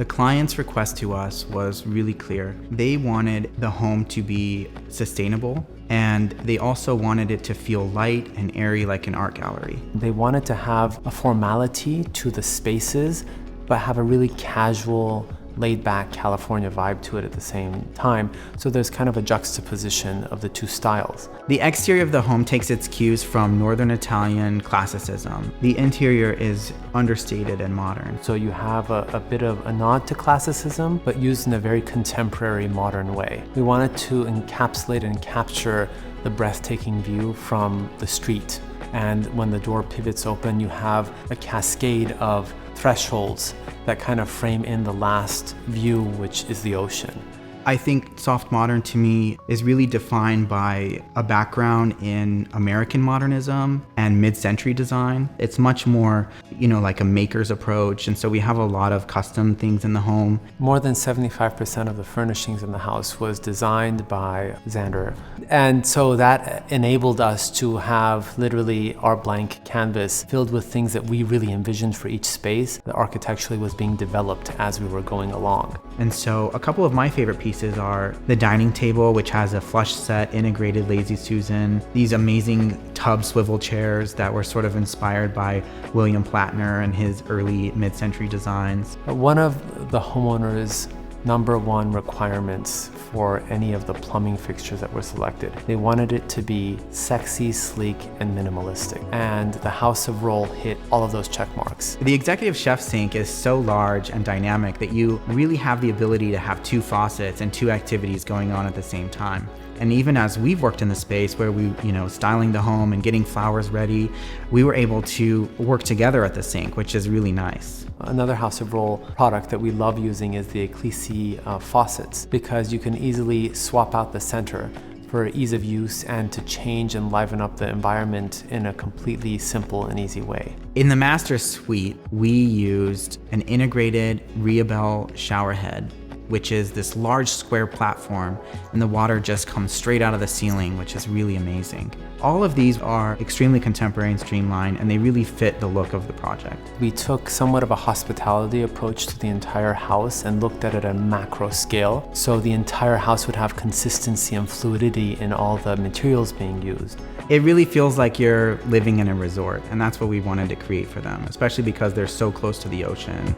The client's request to us was really clear. They wanted the home to be sustainable, and they also wanted it to feel light and airy like an art gallery. They wanted to have a formality to the spaces, but have a really casual, laid-back California vibe to it at the same time. So there's kind of a juxtaposition of the two styles. The exterior of the home takes its cues from Northern Italian classicism. The interior is understated and modern. So you have a bit of a nod to classicism, but used in a very contemporary, modern way. We wanted to encapsulate and capture the breathtaking view from the street. And when the door pivots open, you have a cascade of thresholds that kind of frame in the last view, which is the ocean. I think soft modern to me is really defined by a background in American modernism and mid-century design. It's much more, like a maker's approach. And so we have a lot of custom things in the home. More than 75% of the furnishings in the house was designed by Xander. And so that enabled us to have literally our blank canvas filled with things that we really envisioned for each space that architecturally was being developed as we were going along. And so a couple of my favorite pieces are the dining table, which has a flush set integrated Lazy Susan, these amazing tub swivel chairs that were sort of inspired by William Platner and his early mid-century designs. One of the homeowners' number one requirements for any of the plumbing fixtures that were selected, they wanted it to be sexy, sleek, and minimalistic. And the House of Rohl hit all of those check marks. The executive chef sink is so large and dynamic that you really have the ability to have two faucets and two activities going on at the same time. And even as we've worked in the space where we, styling the home and getting flowers ready, we were able to work together at the sink, which is really nice. Another House of Rohl product that we love using is the Ecclesi faucets, because you can easily swap out the center for ease of use and to change and liven up the environment in a completely simple and easy way. In the master suite, we used an integrated Riabel shower head, which is this large square platform, and the water just comes straight out of the ceiling, which is really amazing. All of these are extremely contemporary and streamlined, and they really fit the look of the project. We took somewhat of a hospitality approach to the entire house and looked at it at a macro scale, so the entire house would have consistency and fluidity in all the materials being used. It really feels like you're living in a resort, and that's what we wanted to create for them, especially because they're so close to the ocean.